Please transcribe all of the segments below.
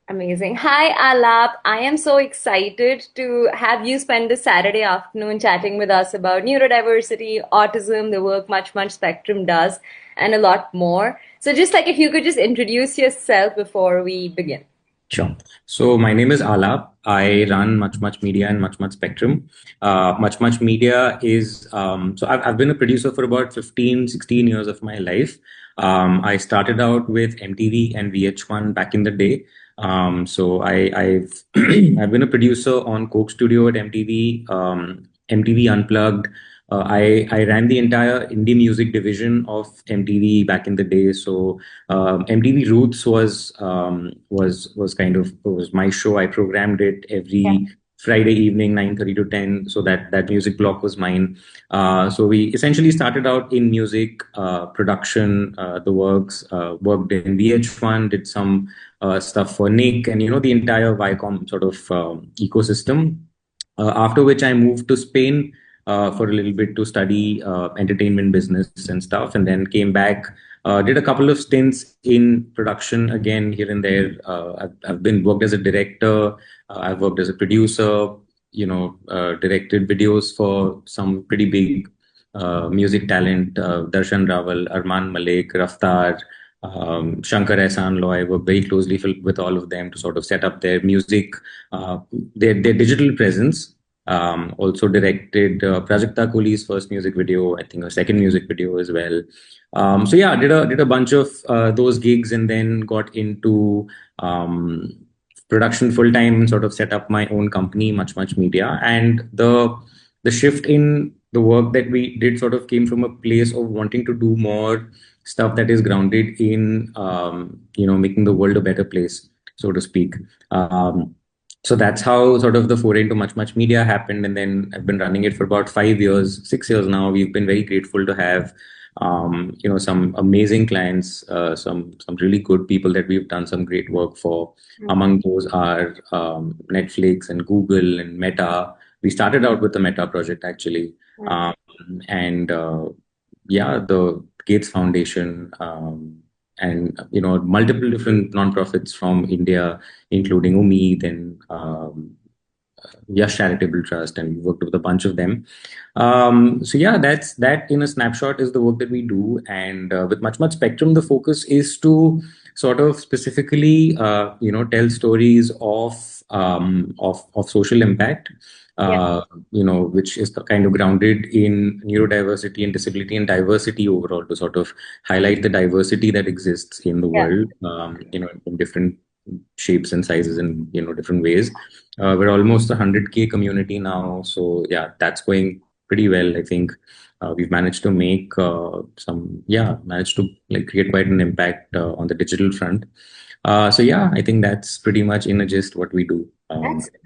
Amazing. Hi, Alap. I am so excited to have you spend this Saturday afternoon chatting with us about neurodiversity, autism, the work Much Spectrum does, and a lot more. So, just like if you could just introduce yourself before we begin. Sure. So my name is Aalap. I run Much Media and Much Spectrum. Much Media is, I've been a producer for about 15, 16 years of my life. I started out with MTV and VH1 back in the day. I've I've been a producer on Coke Studio at MTV, MTV Unplugged. I ran the entire indie music division of MTV back in the day. So MTV Roots was my show. I programmed it Yeah. every Friday evening, 9:30 to 10. So that music block was mine. So we essentially started out in music production, the works, worked in VH1, did some stuff for Nick, and the entire Viacom sort of ecosystem. After which I moved to Spain for a little bit to study entertainment business and stuff, and then came back. Did a couple of stints in production again here and there. I've been worked as a director. I've worked as a producer. Directed videos for some pretty big music talent: Darshan Rawal, Arman Malik, Raftar, Shankar Ehsaan Loy. I work very closely with all of them to sort of set up their music, their digital presence. Also directed Prajakta Kohli's first music video, I think a second music video as well. So yeah, did a bunch of those gigs, and then got into production full time and sort of set up my own company, Much Media. And the shift in the work that we did sort of came from a place of wanting to do more stuff that is grounded in making the world a better place, so to speak. So that's how sort of the foray into Much Media happened, and then I've been running it for about 5 years, 6 years now. We've been very grateful to have some amazing clients, some really good people that we've done some great work for. Among those are Netflix and Google and Meta. We started out with the Meta project actually, Mm. um, and yeah, the Gates Foundation, and multiple different nonprofits from India, including Umeed and Yash Charitable Trust, and we worked with a bunch of them. So yeah, that's that in a snapshot is the work that we do. And with Much Spectrum, the focus is to sort of specifically, tell stories of social impact. Yeah. Uh, which is kind of grounded in neurodiversity and disability and diversity overall, to sort of highlight the diversity that exists in the Yeah. world, in different shapes and sizes and different ways. We're almost a 100K community now, so yeah, that's going pretty well. I think we've managed to make managed to like create quite an impact on the digital front. So yeah, I think that's pretty much in a gist what we do.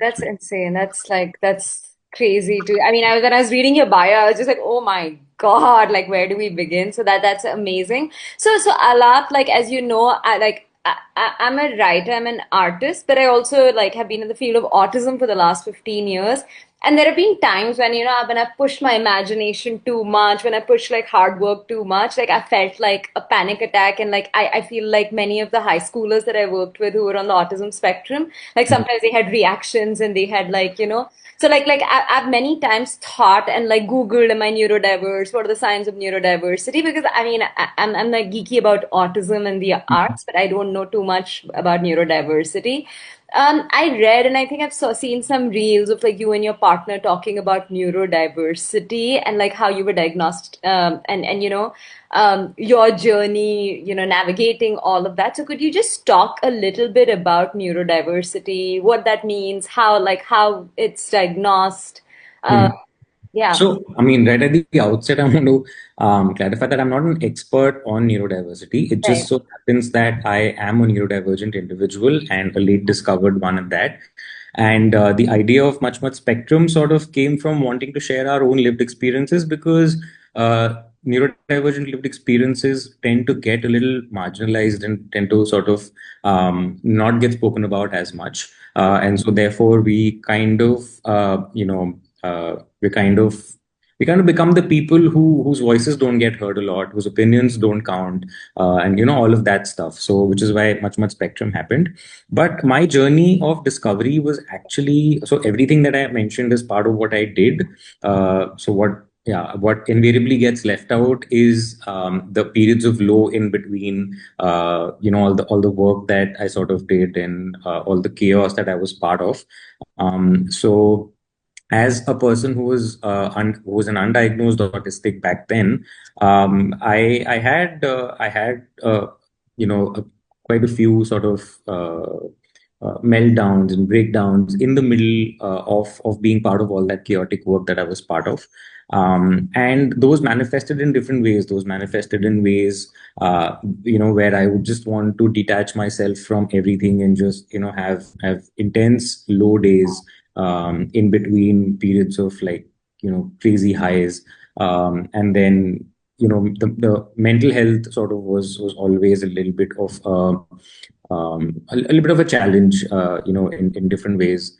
That's insane. That's crazy too. I mean, when I was reading your bio, I was just like, oh my God, like where do we begin? So that's amazing. So Alap, like as you know, I'm a writer, I'm an artist, but I also like have been in the field of autism for the last 15 years. And there have been times when, when I pushed my imagination too much, when I pushed like hard work too much, like I felt like a panic attack. And like I feel like many of the high schoolers that I worked with who were on the autism spectrum, like sometimes they had reactions and they had like, so I've many times thought and like Googled, am I neurodiverse? What are the signs of neurodiversity? Because I mean, I'm like geeky about autism and the arts, but I don't know too much about neurodiversity. I read and I think seen some reels of like you and your partner talking about neurodiversity and like how you were diagnosed and your journey, navigating all of that. So could you just talk a little bit about neurodiversity, what that means, how it's diagnosed? Uh, Mhm. yeah. So, I mean, right at the outset, I want to clarify that I'm not an expert on neurodiversity. It Right. just so happens that I am a neurodivergent individual and a late discovered one at that. And the idea of Much Spectrum sort of came from wanting to share our own lived experiences, because neurodivergent lived experiences tend to get a little marginalized and tend to sort of not get spoken about as much. And so, therefore, we kind of, we're kind of we kind of become the people whose voices don't get heard a lot, whose opinions don't count, and all of that stuff. So which is why much spectrum happened. But my journey of discovery was actually, so everything that I mentioned is part of what I did. So what invariably gets left out is the periods of low in between, all the work that I sort of did, and all the chaos that I was part of. So as a person who was an undiagnosed autistic back then, I had quite a few sort of meltdowns and breakdowns in the middle of being part of all that chaotic work that I was part of. And those manifested in different ways. Those manifested in ways, where I would just want to detach myself from everything and just, have intense low days, in between periods of like, crazy highs. And then, the mental health sort of was always a little bit of a little bit of a challenge, in different ways.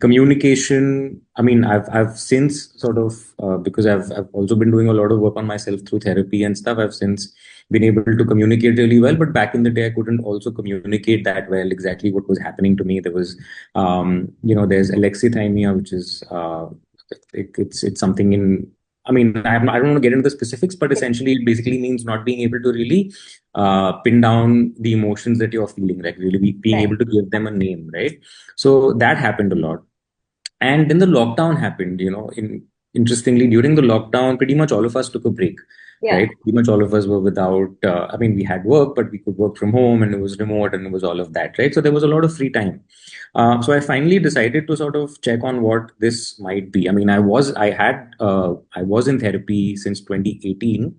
Communication. I mean, I've since sort of, because I've also been doing a lot of work on myself through therapy and stuff. I've since been able to communicate really well, but back in the day, I couldn't also communicate that well exactly what was happening to me. There was, there's alexithymia, which is, it's something in. I mean, I don't want to get into the specifics, but essentially, it basically means not being able to really pin down the emotions that you're feeling, like really being Right. able to give them a name, right? So that happened a lot. And then the lockdown happened, interestingly, during the lockdown, pretty much all of us took a break, Yeah. right? Pretty much all of us were without, I mean, we had work, but we could work from home, and it was remote, and it was all of that, right? So there was a lot of free time. So I finally decided to sort of check on what this might be. I mean, I was in therapy since 2018,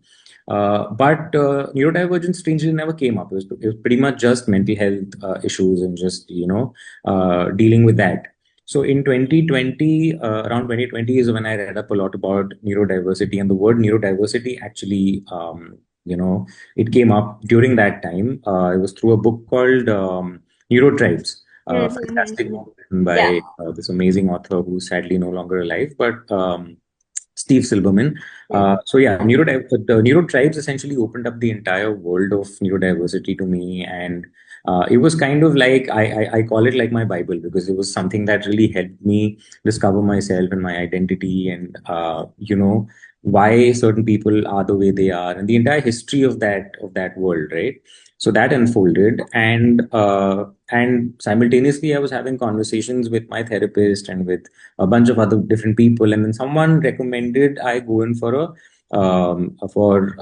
but neurodivergence strangely never came up. It was pretty much just mental health issues, and just dealing with that. So in 2020, around 2020 is when I read up a lot about neurodiversity, and the word neurodiversity actually, it came up during that time. It was through a book called Neurotribes, a fantastic Mm-hmm. book written Yeah. by this amazing author who's sadly no longer alive, but Steve Silberman. Mm. The Neurotribes essentially opened up the entire world of neurodiversity to me, and it was kind of like I call it like my Bible, because it was something that really helped me discover myself and my identity, and why certain people are the way they are, and the entire history of that world, right? So that unfolded, and simultaneously I was having conversations with my therapist and with a bunch of other different people, and then someone recommended I go in for a for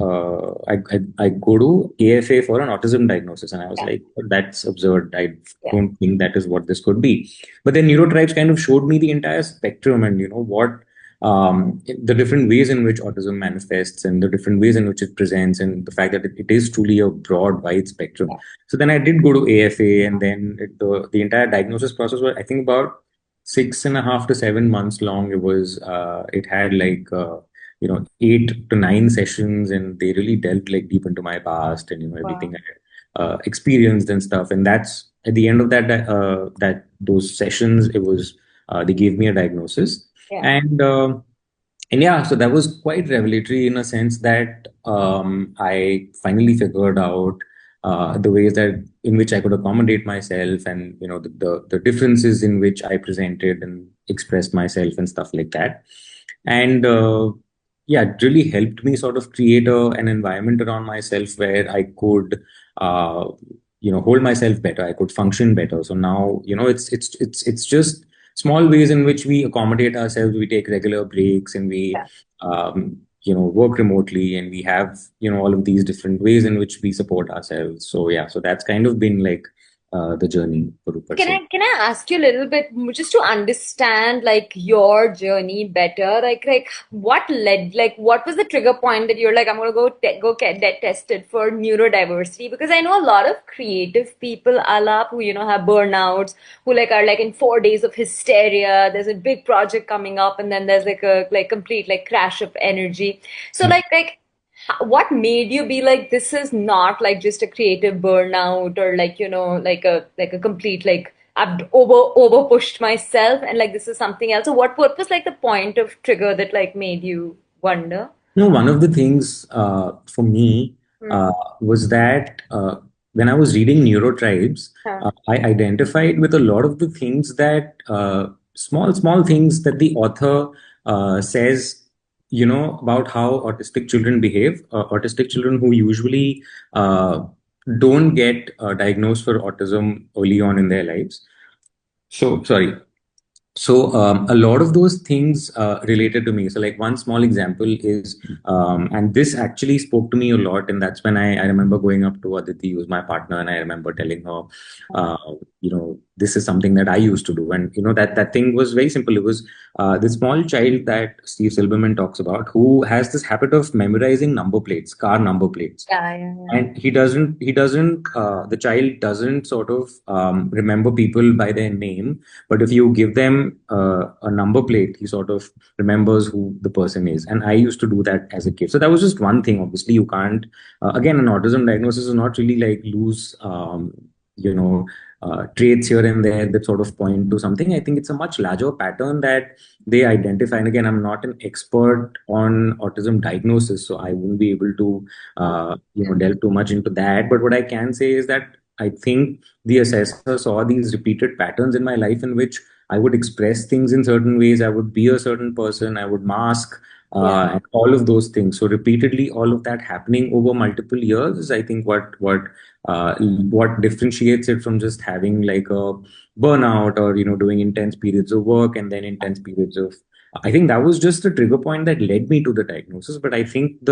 I go to AFA for an autism diagnosis, and I was Yeah. like, that's absurd. I Yeah. don't think that is what this could be. But then Neurotribes kind of showed me the entire spectrum, and what the different ways in which autism manifests, and the different ways in which it presents, and the fact that it is truly a broad, wide spectrum. So then I did go to AFA, and then the entire diagnosis process was, I think, about 6.5 to 7 months long. It had like 8 to 9 sessions, and they really delved like deep into my past, and Wow. everything I had experienced and stuff. And that's at the end of that those sessions, it was they gave me a diagnosis. Yeah. And yeah, so that was quite revelatory in a sense that I finally figured out the ways that in which I could accommodate myself, and the differences in which I presented and expressed myself and stuff like that. And yeah, it really helped me sort of create an environment around myself where I could hold myself better. I could function better. So now, it's just small ways in which we accommodate ourselves. We take regular breaks, and we Yeah. work remotely, and we have all of these different ways in which we support ourselves. So yeah, so that's kind of been like the journey, per Can se. I ask you a little bit just to understand like your journey better? Like what led what was the trigger point that you're like, I'm gonna go get tested for neurodiversity? Because I know a lot of creative people, Alap, who have burnouts, who like are like in 4 days of hysteria. There's a big project coming up, and then there's like a complete like crash of energy. So what made you be like, this is not like just a creative burnout, or like like a complete like I've over pushed myself and like this is something else. So what was like the point of trigger that like made you wonder? One of the things for me Hmm. uh, was that when I was reading Neurotribes, Huh. I identified with a lot of the things that small things that the author says, about how autistic children behave. Autistic children who usually don't get diagnosed for autism early on in their lives. So, sorry. So a lot of those things related to me. So like one small example is, and this actually spoke to me a lot, and that's when I remember going up to Aditi, who's my partner, and I remember telling her, uh, this is something that I used to do, and that thing was very simple. It was the small child that Steve Silberman talks about, who has this habit of memorizing number plates, car number plates, Yeah, yeah, yeah. and he doesn't the child doesn't sort of remember people by their name, but if you give them a number plate, he sort of remembers who the person is. And I used to do that as a kid. So that was just one thing. Obviously you can't, again, an autism diagnosis is not really like loose you know traits here and there that sort of point to something. I think it's a much larger pattern that they identify. And again, I'm not an expert on autism diagnosis, so I won't be able to delve too much into that. But what I can say is that I think the assessor saw these repeated patterns in my life in which I would express things in certain ways, I would be a certain person, I would mask, Yeah. and all of those things. So repeatedly, all of that happening over multiple years is, I think, what differentiates it from just having like a burnout or doing intense periods of work and then intense periods of. I think that was just the trigger point that led me to the diagnosis. But I think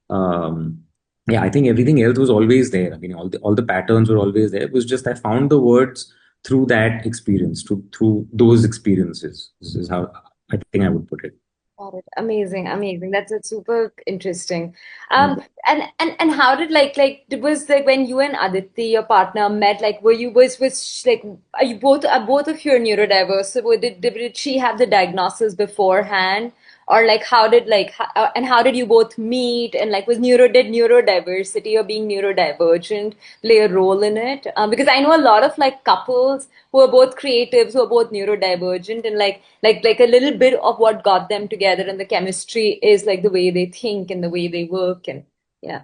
um, yeah, I think everything else was always there. I mean, all the patterns were always there. It was just I found the words through that experience, through those experiences. This is how I think I would put it. Got it. Amazing, amazing. That's super interesting. Yeah. And how did like it was like when you and Aditi, your partner, met, like were you was like are you both of you are neurodiverse? So did she have the diagnosis beforehand? Or like how did and how did you both meet and like did neurodiversity or being neurodivergent play a role in it? Because I know a lot of like couples who are both creatives, who are both neurodivergent, and like a little bit of what got them together and the chemistry is like the way they think and the way they work and yeah.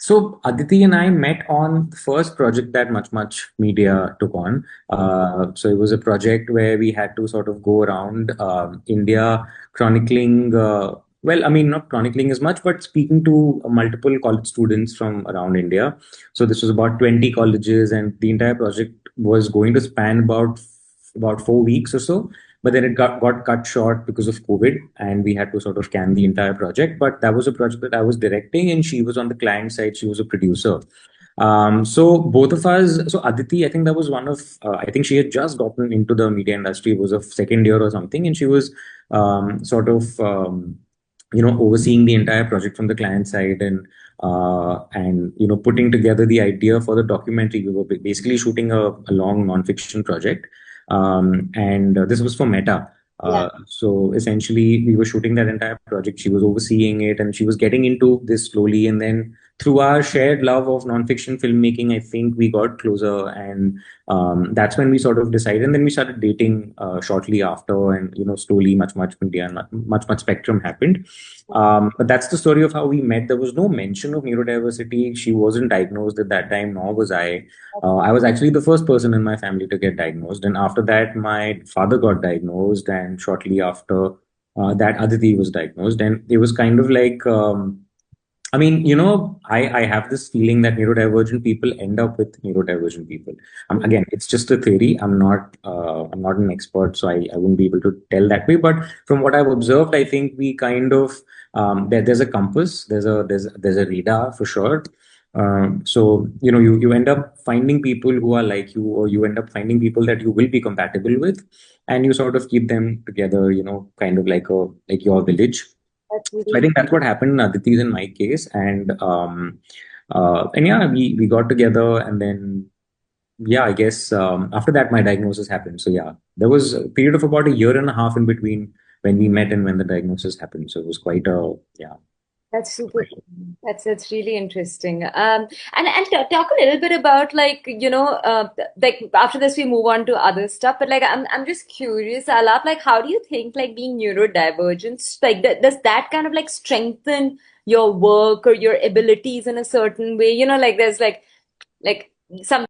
So Aditi and I met on the first project that Much Much Media took on. So it was a project where we had to sort of go around India chronicling, well, I mean, not chronicling as much, but speaking to multiple college students from around India. So this was about 20 colleges, and the entire project was going to span about 4 weeks or so. But then it got cut short because of COVID, and we had to sort of can the entire project. But that was a project that I was directing, and she was on the client side. She was a producer. So both of us, so Aditi, I think that was one of, I think she had just gotten into the media industry, it was a second year or something, and she was sort of, overseeing the entire project from the client side and putting together the idea for the documentary. We were basically shooting a long nonfiction project, and this was for Meta. Yeah. So essentially, we were shooting that entire project. She was overseeing it, and she was getting into this slowly. And then, through our shared love of nonfiction filmmaking, I think we got closer, and that's when we sort of decided. And then we started dating shortly after, and slowly, much media, and much spectrum happened. But that's the story of how we met. There was no mention of neurodiversity. She wasn't diagnosed at that time, nor was I. I was actually the first person in my family to get diagnosed. And after that, my father got diagnosed. And shortly after that, Aditi was diagnosed. And it was kind of like, I mean, I have this feeling that neurodivergent people end up with neurodivergent people. Again, it's just a theory. I'm not an expert, so I wouldn't be able to tell that way. But from what I've observed, I think we kind of there's a compass, there's a radar for sure. So you end up finding people who are like you, or you end up finding people that you will be compatible with, and you sort of keep them together. Kind of like your village. That's So I really think that's what happened in Aditi's in my case, and yeah, we got together, and then yeah, I guess after that my diagnosis happened. So yeah, there was a period of about a year and a half in between when we met and when the diagnosis happened. So it was quite a yeah. That's super cool. That's really interesting. And talk a little bit about like like after this we move on to other stuff. But like I'm just curious, Alap, like how do you think like being neurodivergent like does that kind of like strengthen your work or your abilities in a certain way? Like there's like some